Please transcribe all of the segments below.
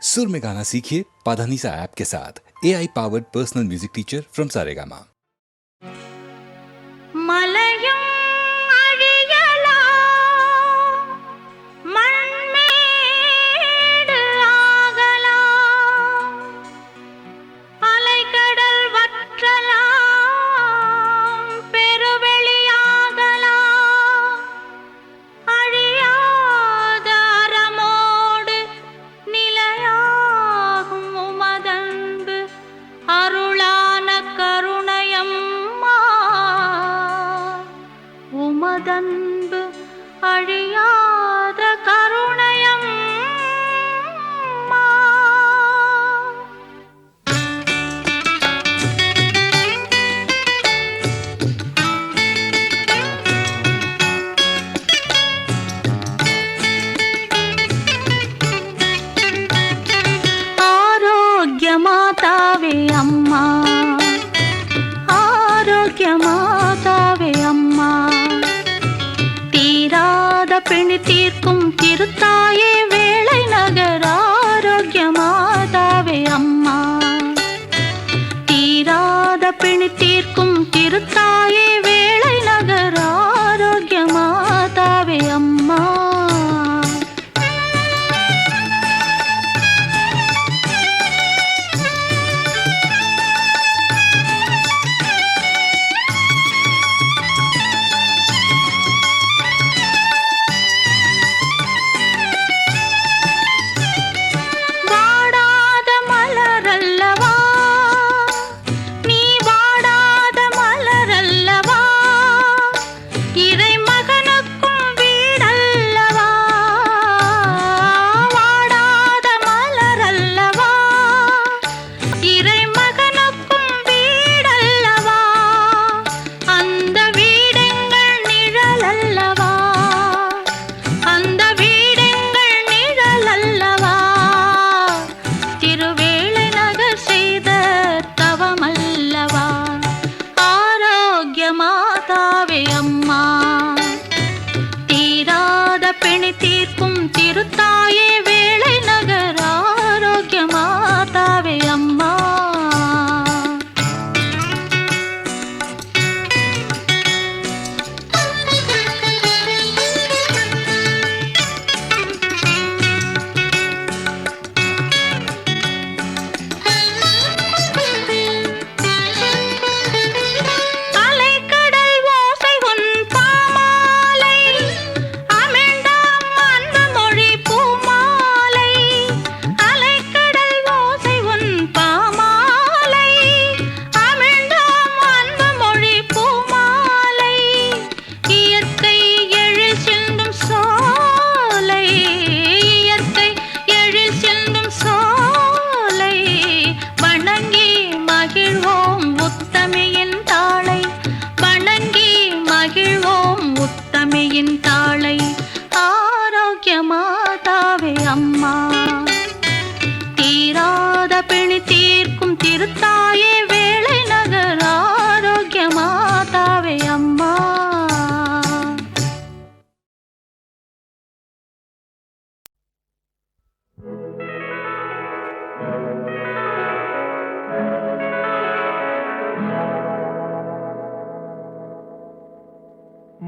सुर में गाना सीखिए पाधानीसा ऐप के साथ। AI powered personal music teacher from Saregama. உமதன்பு அழியாத கருணையம் ஆரோக்கிய மாதாவே அம்மா, ஆரோக்கிய மாதாவே அம்மா, தீராத பிணி தீர்க்கும் திருத்தாயே வேளை நகர் ஆரோக்கிய மாதாவே அம்மா, தீராத பிணி தீர்க்கும் திருத்தாயே வேளை நகர் ஆரோக்கிய மாதாவே அம்மா.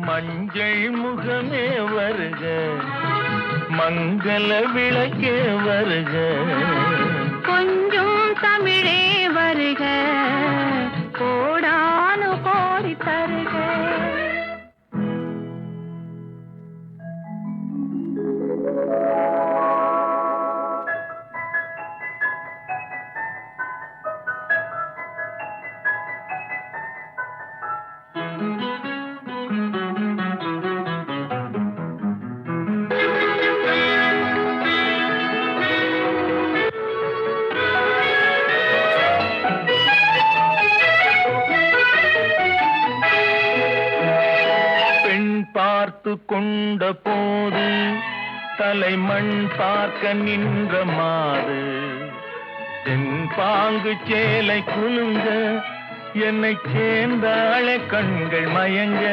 மஞ்சள் முகமே வருக, மங்கள விளக்கே வருக, கொஞ்சம் தமிழே வருக, கோடானு கோடி தருக. பார்த்து கொண்ட போது தலைமண் பார்க்க நின்ற மாது, தென்பாங்கு சேலை குலுங்க என்னை சேர்ந்தாளே கண்கள் மயங்க.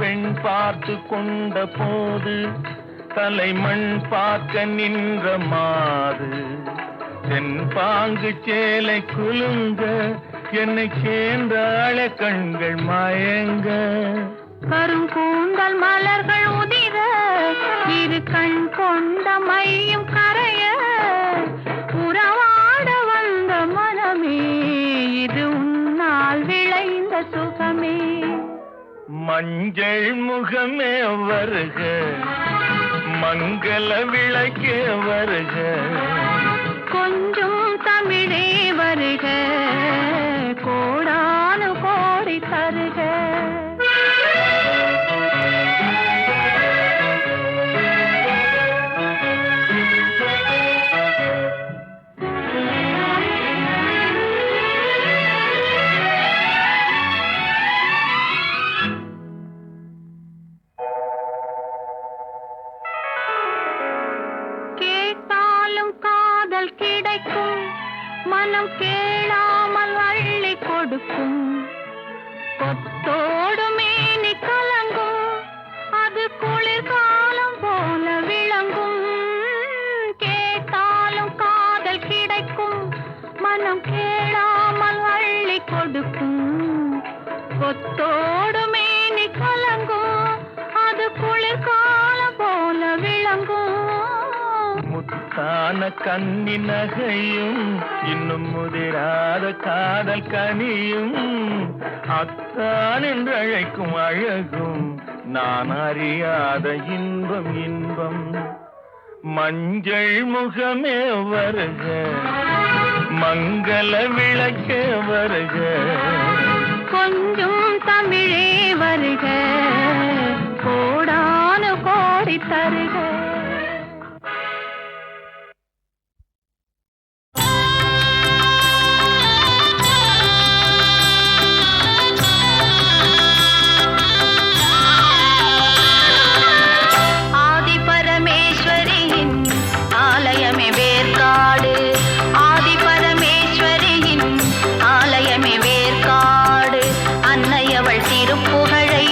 பெண் பார்த்து கொண்ட போது தலைமண் பார்க்க நின்ற மாது தென்பாங்கு சேலை குலுங்க என்னை சேர்ந்தாள கண்கள் மயங்க கருங்கூந்தல் மலர்கள் உதிர இரு கண் கொண்ட மையும் கரைய உறவாட வந்த மனமே இது உன்னால் விளைந்த சுகமே மஞ்சள் முகமே வருக மங்கள விளக்கே வருக கொஞ்சம் தமிழே வருக கோடானு கோடி தருக கேட்டாலும் காதல் கிடைக்கும் மனம் கேளாமல் அள்ளி கொடுக்கும் கொத்தோடு மேனி கலங்கும் அது குளிர்காலம் போல விளங்கும் கேட்டாலும் காதல் கிடைக்கும் மனம் கேளாமல் அள்ளி கொடுக்கும் கொத்தோடு மேனி கலங்கும் அது குளிர்காலம் போல விளங்கும் முத்தான கன்னி நகையும் இன்னும் முதிராத காதல் கனியும் அத்தான் என்று அழைக்கும் அழகும் நான் அறியாத இன்பம் இன்பம் மஞ்சள் முகமே வருக மங்கள விளக்கே வருக கொஞ்சம் தமிழே வருக கோடானு கோடி தருக ஆதி பரமேஸ்வரியின் ஆலயமே வேர்க்காடு ஆதி பரமேஸ்வரியின் ஆலயமே வேர்க்காடு அன்னையவள் திருப்புகழை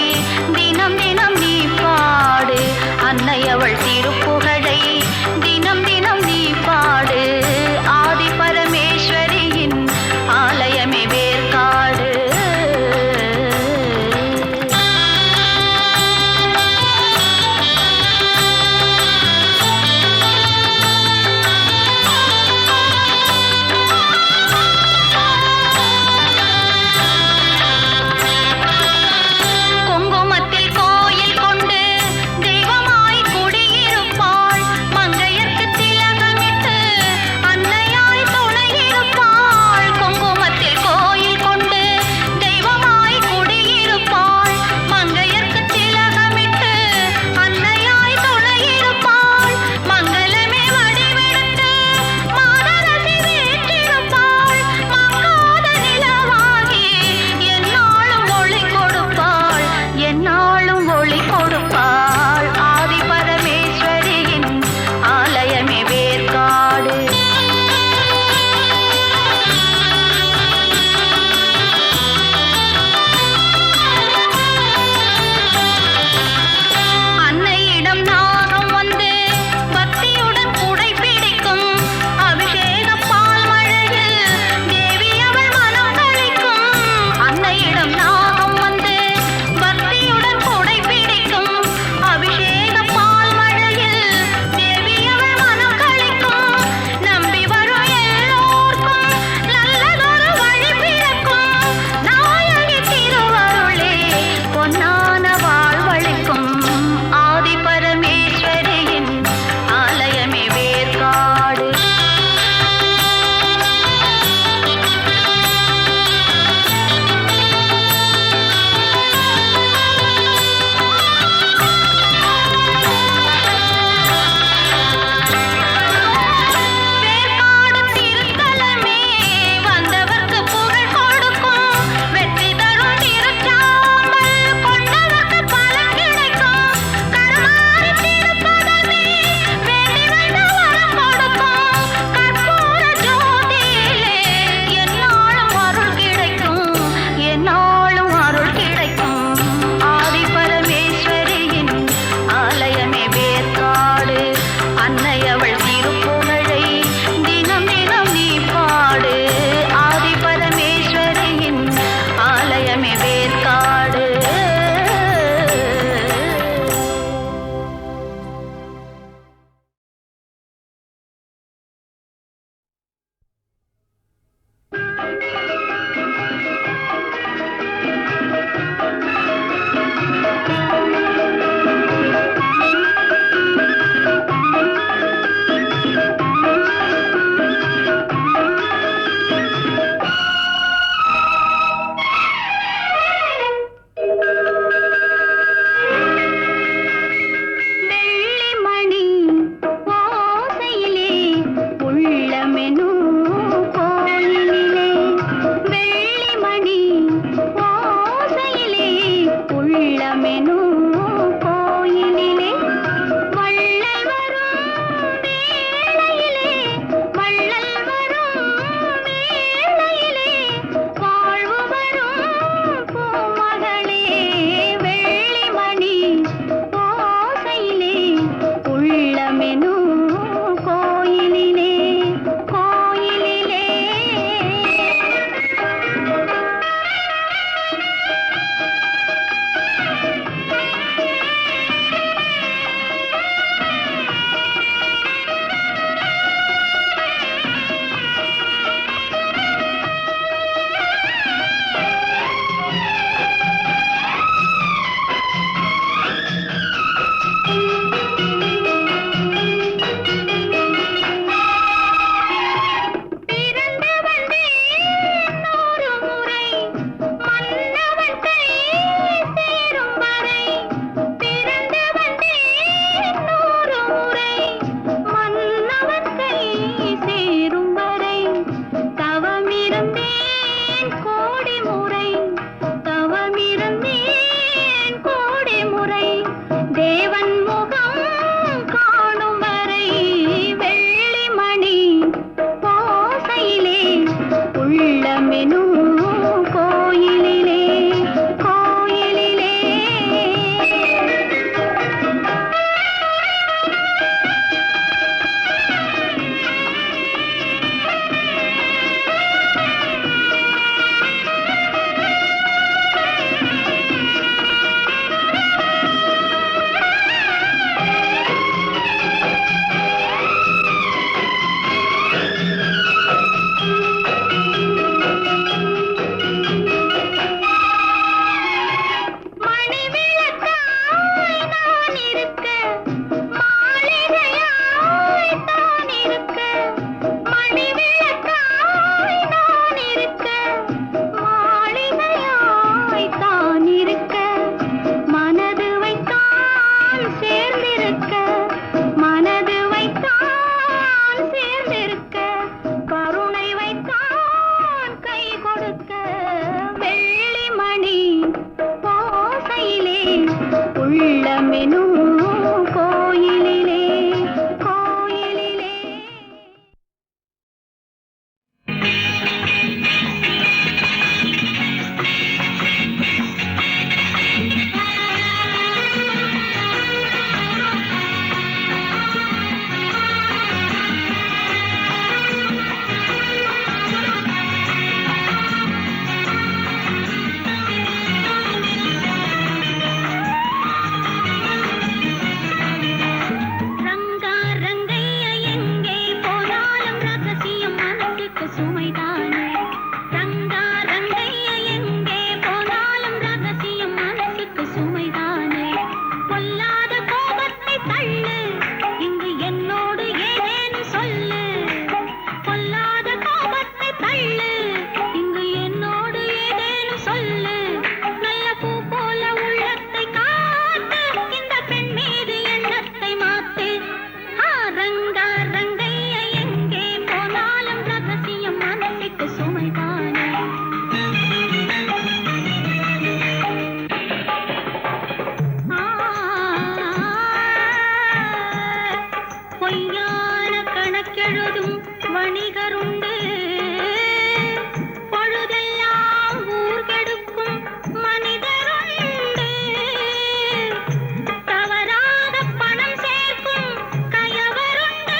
வணிகருண்டு பொழுதெல்லாம் ஊர் கெடுக்கும் மனிதருண்டு தவறாக பணம் சேர்க்கும் கயவருண்டு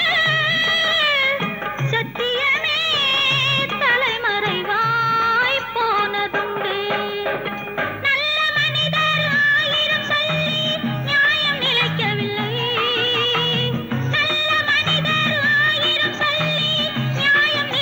சத்தியமே தலைமறைவாய் போனதுண்டு நல்ல மனிதர் ஆயிரம் சொல்லி நியாயம் நிலைக்கவில்லை நல்ல மனிதர் ஆயிரம் சொல்லி நியாயம்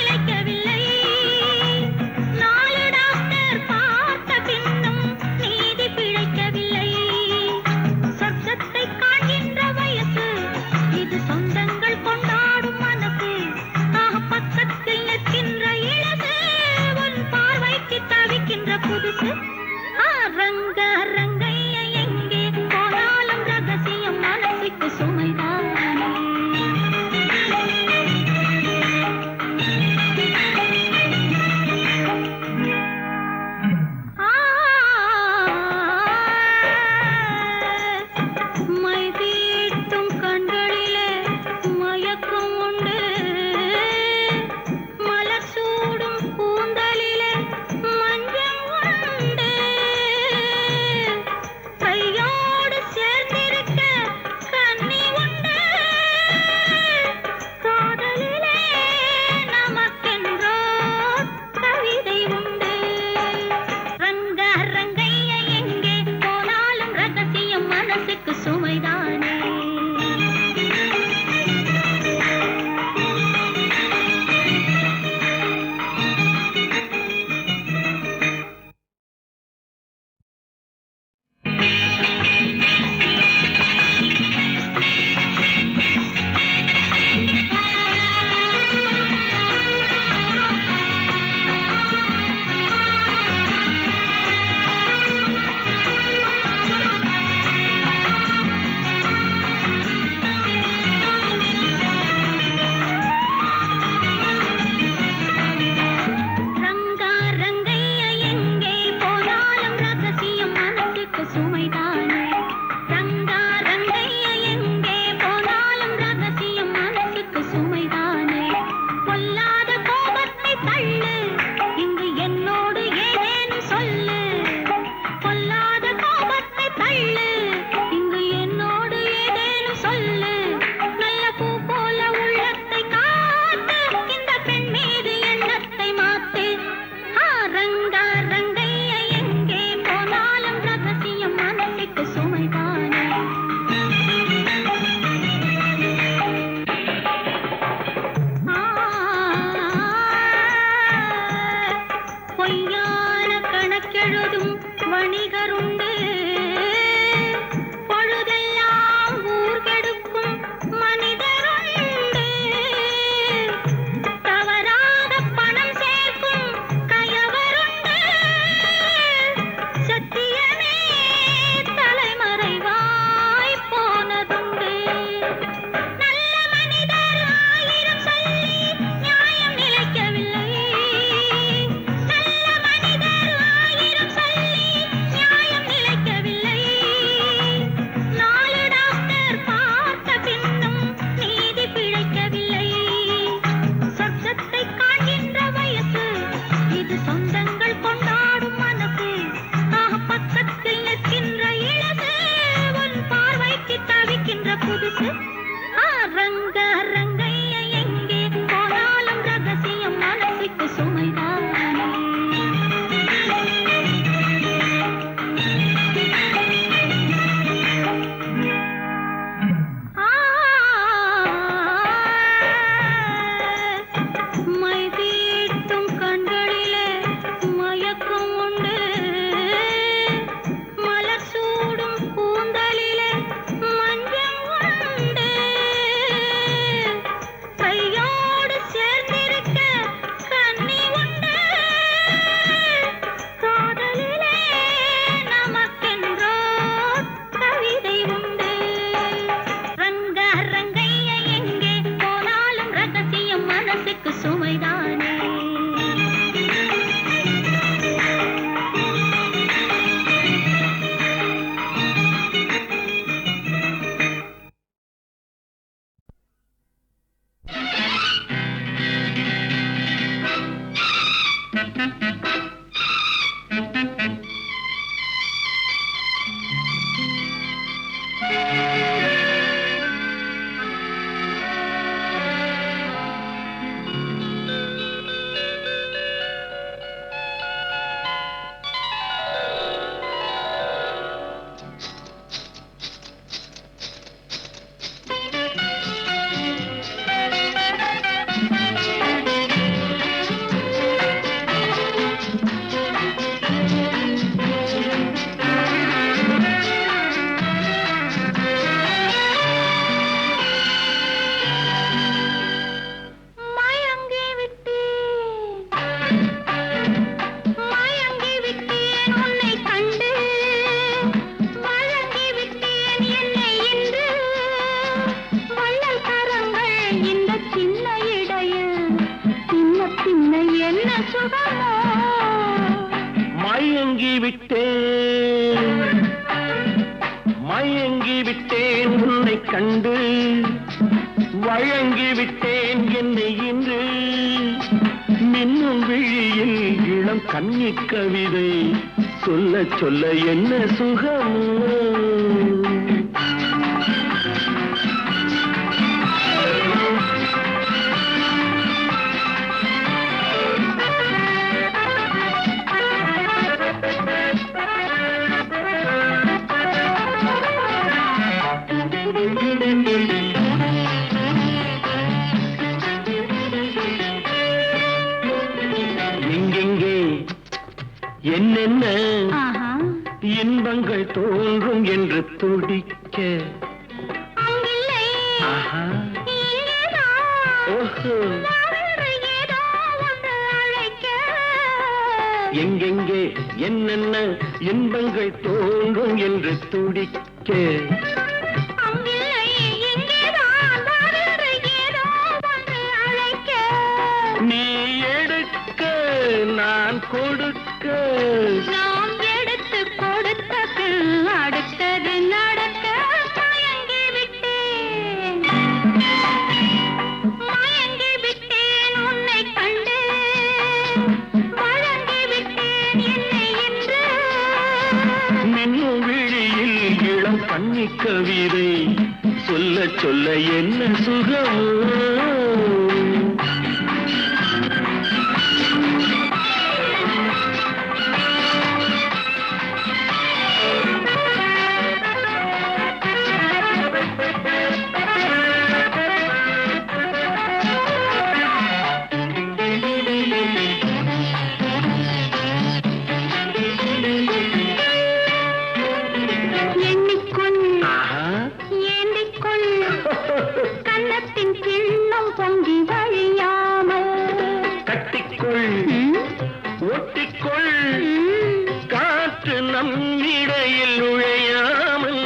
என்னை என்ன சுகமோ மயங்கி விட்டேன் மயங்கி விட்டேன் உன்னை கண்டு வழங்கி விட்டேன் என்னை இன்று மின்னும் விழியில் இளம் கன்னி கவிதை சொல்ல சொல்ல என்ன சுகமோ எங்கெங்கே என்னென்ன ஆஹா இன்பங்கள் தோன்றும் என்று துடிக்க அங்கில்லை ஆஹா இங்கேதான் ஓஹோ வேறு ஏதோ ஒன்று அழைக்க எங்கெங்கே என்னென்ன இன்பங்கள் தோன்றும் என்று துடிக்க அங்கில்லை இங்கேதான் வேறு ஏதோ ஒன்று அழைக்க நீ எடுக்க நான் கொடுக்க நாம் எடுத்து கொடுத்த பின் அடுத்தது நடக்க மயங்கி விட்டேன் உன்னை கண்டு வழங்கி விட்டேன் என்னை என்று மின்னும் விழியில் இளம் கன்னி கவிதை சொல்ல சொல்ல என்ன சுகமோ எண்ணிக்கொள் ஆஹா ஏந்திக்கொள் கன்னத்தின் கிண்ணம் பொங்கி வழியாமல் கட்டிக்கொள் ஒட்டிக்கொள் காற்று நம் இடையில் நுழையாமல்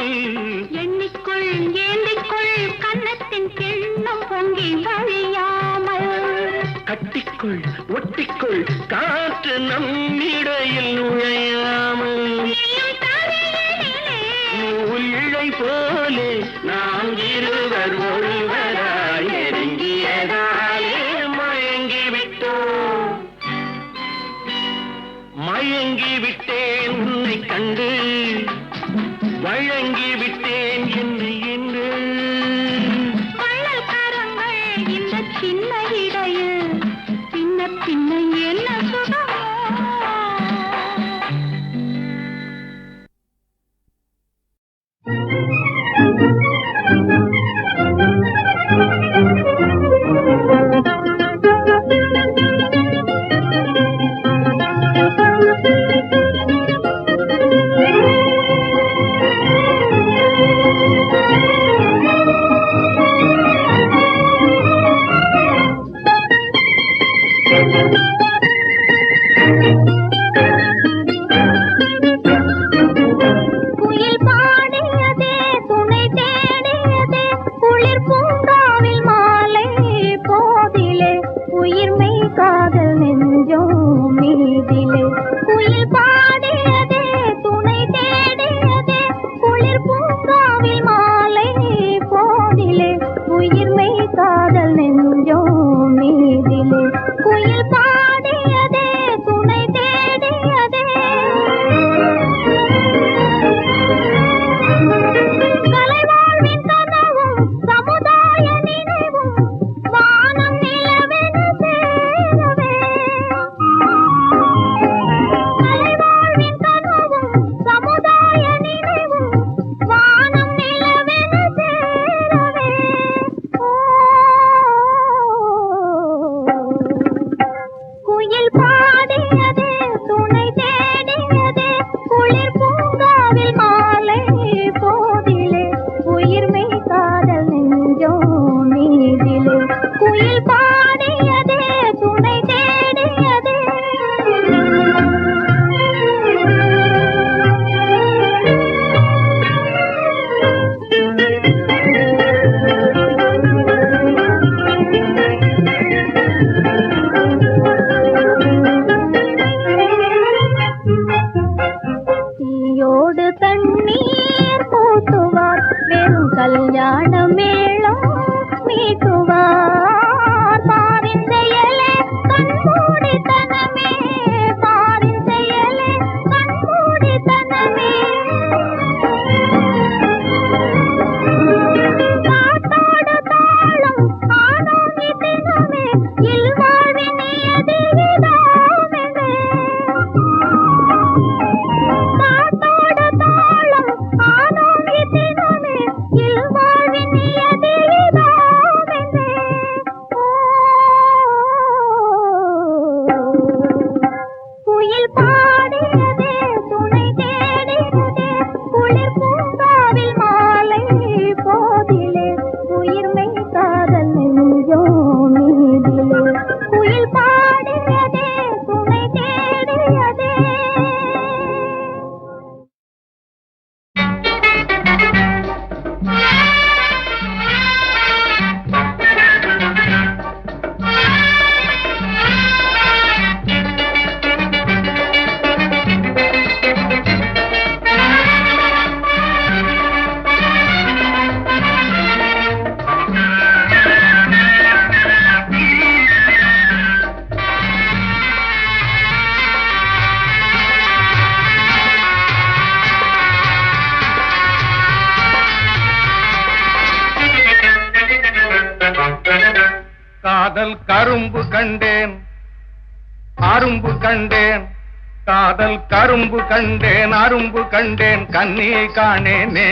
எண்ணிக்கொள் ஏந்திக்கொள் கன்னத்தின் கிண்ணம் பொங்கி வழியாமல் கட்டிக்கொள் ஒட்டிக்கொள் காற்று நம் இடையில் நுழையாமல் நீயும் தரையிலே நூல் இழை போலே நாம் இருவர் ஒருவராய் நெருங்கியதாலே மயங்கி விட்டோம் மயங்கி விட்டேன் உன்னை கண்டு வழங்கி விட்டேன் என்னை என்று வள்ளல் கரங்கள் இந்த சின்ன இடையில் பின்ன பின்ன என்ன சுகமோ குயில் பாடியதே துணை தேடியதே குளிர் பூங்காவில் மாலை போதிலே உயிர்மை காதல் நெஞ்சம் மீதிலே குயில் பாடியதே துணை தேடியதே குளிர் பூங்காவில் மாலை போதிலே உயிர்மை காதல் நெஞ்சம் மீதிலே குயில் பாடியதே துணை தேடியதே கலைவாழ்வின் கனவும் சமுதாய நினைவும் வானம் நிலவென சேரவே கலைவாழ்வின் கனவும் சமுதாய நினைவும் வானம் நிலவென சேரவே குயில் பாடியதே துணை தேடியதே குளிர் பூங்காவில் மாலை போதிலே உயிர்மை காதல் நெஞ்சம் மீதிலே குயில் பாடியதே துணை தேடியதே காதல் கரும்பு கண்டேன் அரும்பு கண்டேன் காதல் கரும்பு கண்டேன் அரும்பு கண்டேன் கன்னியை காணேனே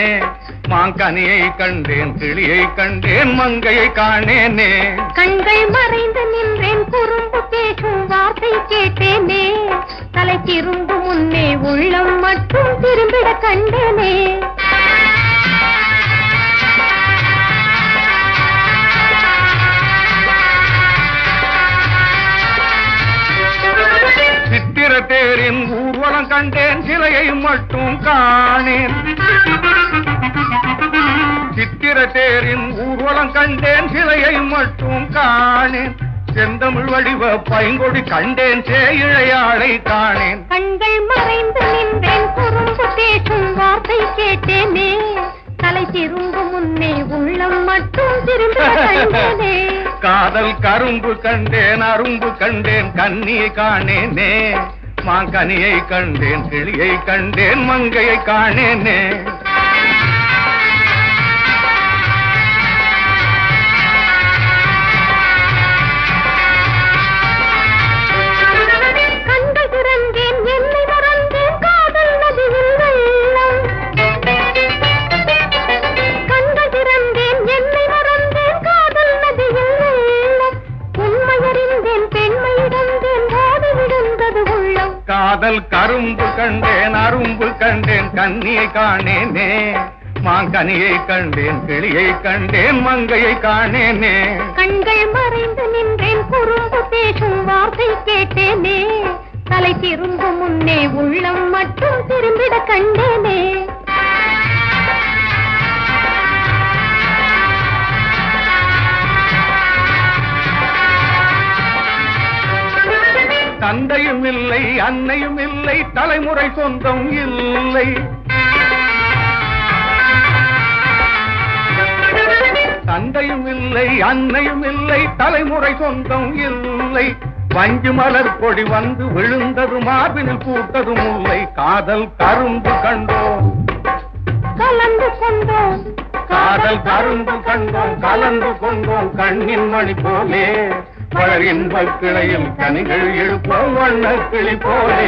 மாங்கனியை கண்டேன் கிளியை கண்டேன் மங்கையை காணேனே கண்கள் மறைந்து நின்றேன் குறும்பு பேசும் வார்த்தை கேட்டேனே தலை திரும்பு முன்னே உள்ளம் மட்டும் திரும்பிட கண்டேனே சித்திர தேரின் ஊர்வலம் கண்டேன் சிலையை மட்டும் காணேன் சித்திர தேரின் ஊர்வலம் கண்டேன் சிலையை மட்டும் காணேன் செந்தமிழ் வடிவ பைங்கொடி கண்டேன் சேயிழையாளை காணேன் கண்கள் மறைந்து நின்றேன் குறும்பு பேசும் வார்த்தை கேட்டேனே தலை திரும்பு முன்னே உள்ளம் மட்டும் திரும்பிட கண்டேனே காதல் கரும்பு கண்டேன் அரும்பு கண்டேன் கன்னியை காணேனே மாங்கனியை கண்டேன் கிளியை கண்டேன் மங்கையை காணேனே கண்கள் திறந்தேன் என்னை மறந்தேன் காதல் நதியில் வெள்ளம் கண்கள் திறந்தேன் என்னை மறந்தேன் காதல் நதியில் வெள்ளம் உண்மையறிந்தேன் பெண்மை இழந்தேன் போது விழுந்தது உள்ளம் காதல் கரும்பு கண்டேன் அரும்பு கண்டேன் கன்னியை காணேனே மாங்கனியை கண்டேன் கிளியை கண்டேன் மங்கையை காணேனே கண்கள் மறைந்து நின்றேன் குறும்பு பேசும் வார்த்தை கேட்டேனே தலை திரும்பு முன்னே உள்ளம் மட்டும் திரும்பிட கண்டேனே தந்தையும் இல்லை அன்னையும் இல்லை தலைமுறை சொந்தம் இல்லை தந்தையும் இல்லை அன்னையும் இல்லை தலைமுறை சொந்தம் இல்லை வஞ்சி மலர் கொடி வந்து விழுந்தது மார்பினில் பூத்தது முல்லை காதல் கரும்பு கண்டோம் கலந்து கொண்டோம் காதல் கரும்பு கண்டோம் கலந்து கொண்டோம் கண்ணின் மணி போலே பலர் இன்பக் கிளையில் கனிகள் எழுப்போம் வண்ண கிளி போலே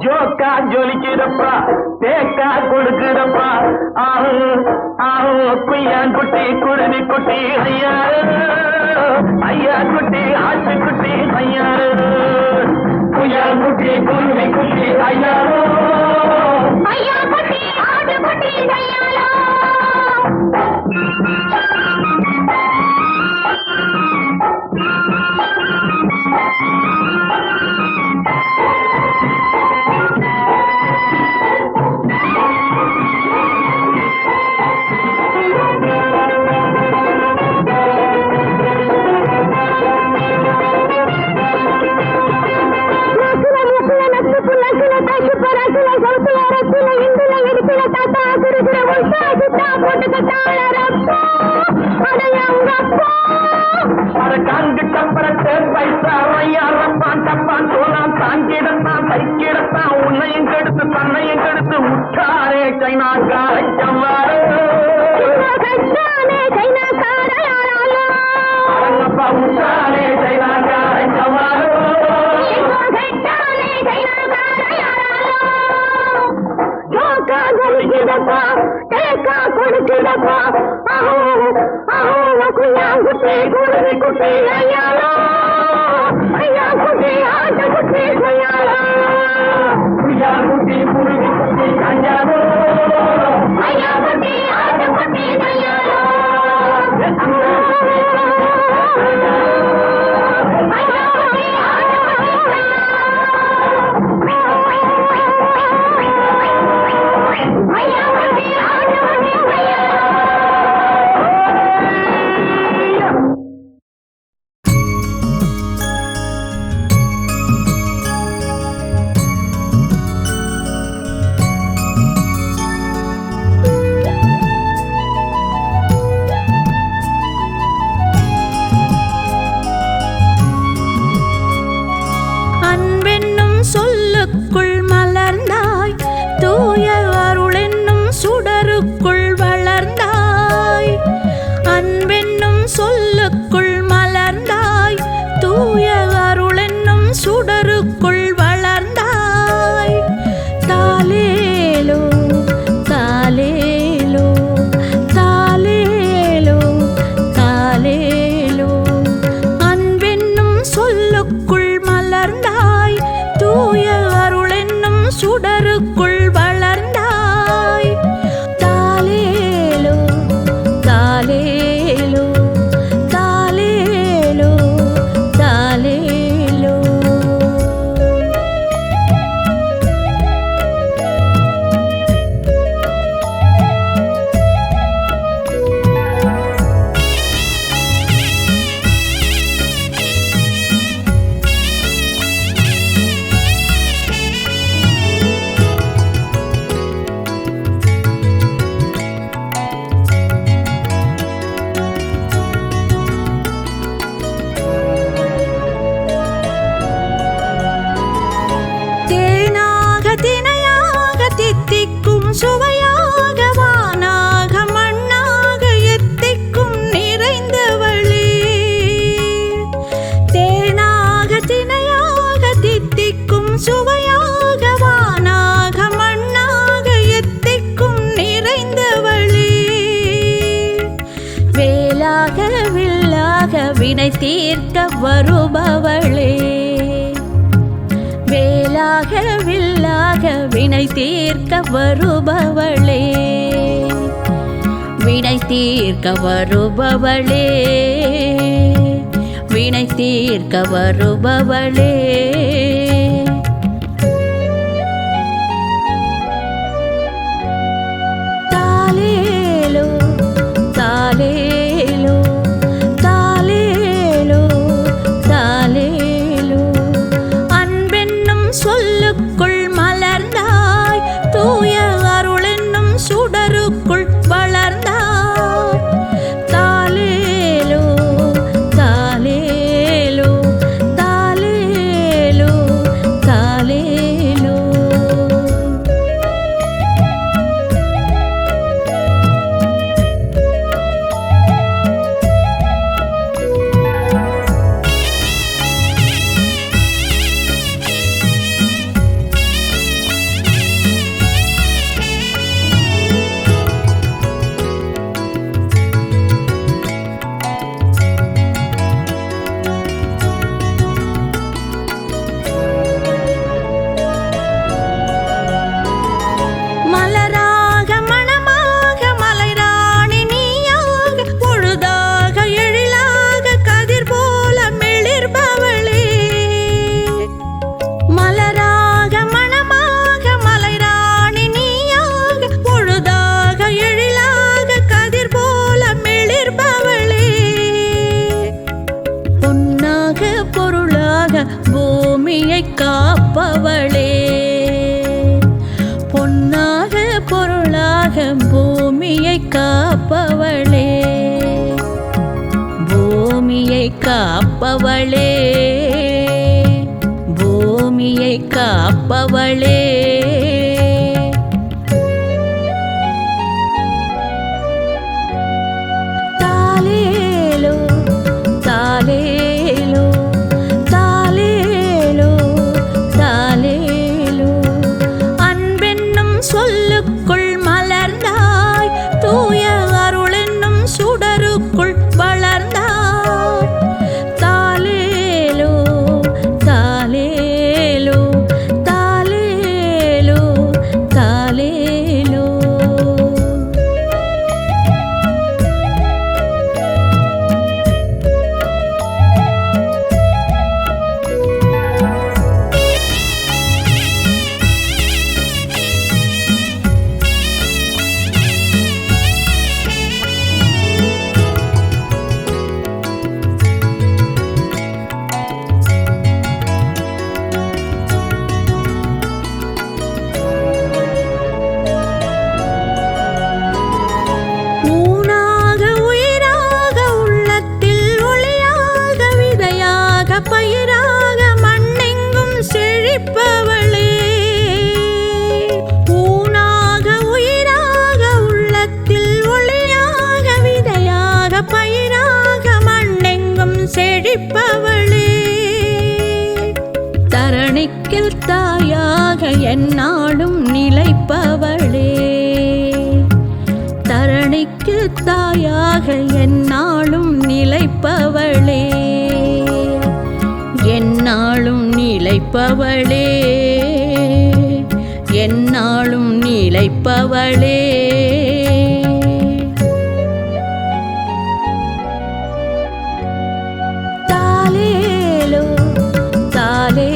ஜோக்கா ஜொலிக்கிறப்பா தேக்கா கொடுக்குறப்பா ஆஹு ஆஹு குய்யான் குட்டி குருவி குட்டி ஐயா ஐயா குட்டி ஆட்டு குட்டி ஐயா குய்யான் குட்டி குருவி குட்டி ஐயா ஐயா குட்டி ஆடு குட்டி கையாலோ சைனாக்காரன் சம்மாரோ கட்டானே சைனாக்கார யாராலோ அரங்கப்பா முத்தானே சைனாக்காரன் சம்மாரோ கட்டானே சைனாக்கார யாராலோ ஜோக்கா கலிக்கிடப்பா தேக்கா கொடுக்கிடப்பா அஹோ அஹோ குயாங்குட்டி குருவி குட்டி ஐயாலோ ஐயா குட்டி ஆட்ட குட்டி ஐயாலோ குட்டி குருவி குட்டி கஞ்சாதோ ஐயா குட்டி ஆட்ட குட்டி ஐயாலோ அன்பென்னும் சொல்லுக்குள் மலர்ந்தாய், தூய அருளென்னும் சுடருக்குள் வளர்ந்தாய். அன்பென்னும் சொல்லுக்குள் மலர்ந்தாய், தூய அருளென்னும் சுடருக்குள் வளர்ந்தாய். தாலேலோ தாலேலோ தாலேலோ தாலேலோ. அன்பென்னும் சொல்லுக்குள் மலர்ந்தாய், தூய அருளென்னும் சுடருக்குள் வளர்ந்தாய். தாலேலோ தாலேலோ தாலேலோ தாலேலோ. தேனாக தினையாக தித்திக்கும் சுவையாக வானாக மண்ணாக எத்திக்கும் நிறைந்தவளே. தேனாக தினையாக தித்திக்கும் சுவையாக வானாக மண்ணாக எத்திக்கும் நிறைந்தவளே. வேலாக வில்லாக வினை தீர்க்க வருபவளே. வேலாக வில்லாக வினை தீர்க்க வருபவளே. வினை தீர்க்க வருபவளே. வினை தீர்க்க வருபவளே. தாலேலோ தாலேலோ தாலேலோ தாலேலோ. அன்பென்னும் சொல்லுக்குள் மலர்ந்தாய், தூய அருளென்னும் சுடருக்குள் வளர்ந்தாய். தாலேலோ தாலேலோ தாலேலோ தாலேலோ. மலராக மணமாக மலைராணி நீயாக, பொழுதாக எழிலாக கதிர் போல மிளிர்பவளே. மலராக மணமாக மலைராணி நீயாக, பொழுதாக எழிலாக கதிர் போல மிளிர்பவளே. பொன்னாக பொருளாக பூமியை காப்பவளே. பொன்னாக பொருளாக பூமியை காப்பவளே. பூமியை காப்பவளே. பூமியை காப்பவளே. தரணிக்கு தாயாக எந்நாளும் நிலைப்பவளே தரணிக்கு தாயாக எந்நாளும் நிலைப்பவளே எந்நாளும் நிலைப்பவளே எந்நாளும் நிலைப்பவளே தாலேலோ தாலே